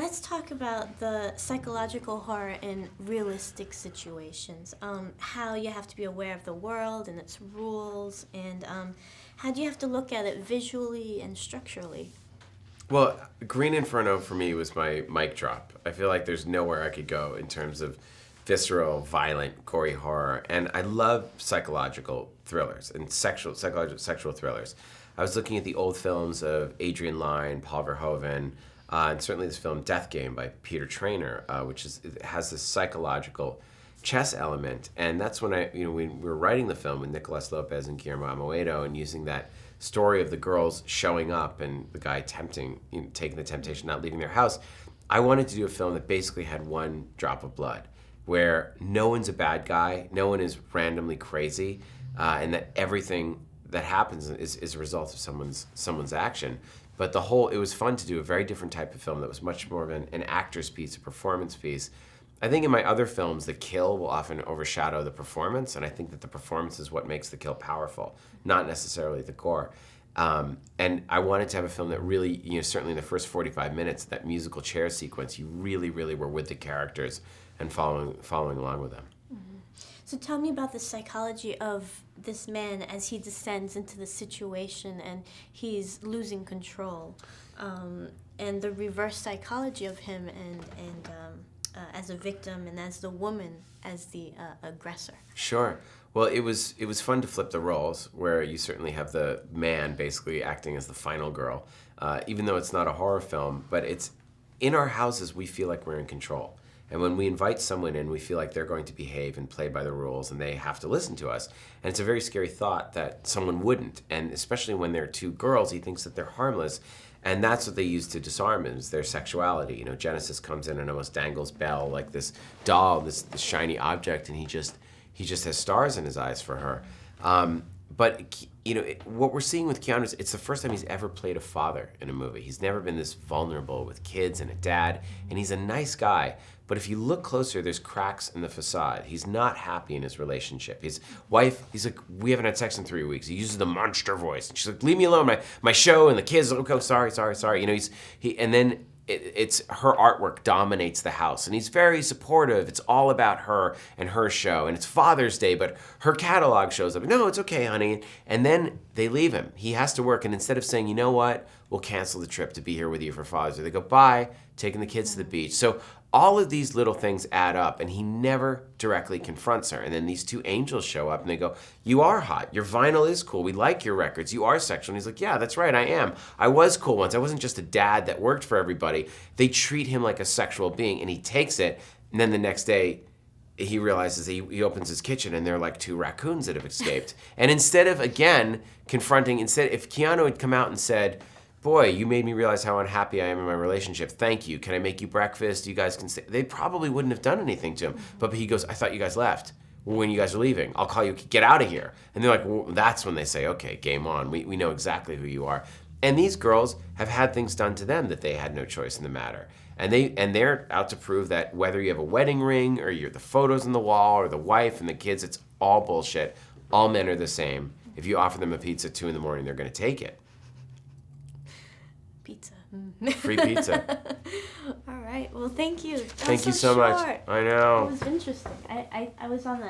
let's talk about the psychological horror in realistic situations. How you have to be aware of the world and its rules, and how do you have to look at it visually and structurally? Well, Green Inferno for me was my mic drop. I feel like there's nowhere I could go in terms of visceral, violent, gory horror, and I love psychological thrillers and sexual thrillers. I was looking at the old films of Adrian Lyne, Paul Verhoeven, and certainly this film Death Game by Peter Traynor, which it has this psychological chess element, and that's when we were writing the film with Nicolas Lopez and Guillermo Amoedo, and using that story of the girls showing up and the guy taking the temptation, not leaving their house. I wanted to do a film that basically had one drop of blood, where no one's a bad guy, no one is randomly crazy, and that everything that happens is a result of someone's action. But it was fun to do a very different type of film that was much more of an actor's piece, a performance piece. I think in my other films, the kill will often overshadow the performance, and I think that the performance is what makes the kill powerful, not necessarily the gore. And I wanted to have a film that really, certainly in the first 45 minutes, that musical chair sequence, you really, really were with the characters and following along with them. So tell me about the psychology of this man as he descends into the situation and he's losing control, and the reverse psychology of him and as a victim and as the woman as the aggressor. Sure. Well, it was fun to flip the roles, where you certainly have the man basically acting as the final girl, even though it's not a horror film, but it's in our houses we feel like we're in control. And when we invite someone in, we feel like they're going to behave and play by the rules, and they have to listen to us. And it's a very scary thought that someone wouldn't, and especially when they're two girls, he thinks that they're harmless. And that's what they use to disarm him, is their sexuality. Genesis comes in and almost dangles Belle like this doll, this shiny object, and he just has stars in his eyes for her. But what we're seeing with Keanu is it's the first time he's ever played a father in a movie. He's never been this vulnerable with kids and a dad, and he's a nice guy. But if you look closer, there's cracks in the facade. He's not happy in his relationship. His wife, he's like, we haven't had sex in 3 weeks. He uses the monster voice. And she's like, leave me alone, my show, and the kids, okay, sorry. And then it's her artwork dominates the house, and he's very supportive. It's all about her and her show, and it's Father's Day, but her catalog shows up. No, it's okay, honey. And then they leave him. He has to work, and instead of saying, you know what, we'll cancel the trip to be here with you for Father's Day, they go, bye, taking the kids to the beach. So all of these little things add up, and he never directly confronts her. And then these two angels show up, and they go, you are hot. Your vinyl is cool. We like your records. You are sexual. And he's like, yeah, that's right, I am. I was cool once. I wasn't just a dad that worked for everybody. They treat him like a sexual being, and he takes it. And then the next day, he realizes he opens his kitchen, and they're like two raccoons that have escaped. And instead of, again, if Keanu had come out and said, boy, you made me realize how unhappy I am in my relationship. Thank you. Can I make you breakfast? You guys can stay. They probably wouldn't have done anything to him. But he goes, I thought you guys left. When you guys are leaving, I'll call you, get out of here. And they're like, well, that's when they say, okay, game on. We know exactly who you are. And these girls have had things done to them that they had no choice in the matter. And they're out to prove that whether you have a wedding ring or you're the photos on the wall or the wife and the kids, it's all bullshit. All men are the same. If you offer them a pizza at 2 a.m, they're going to take it. Pizza. Free pizza. All right. Well, thank you. Thank you so much. I know. It was interesting. I was on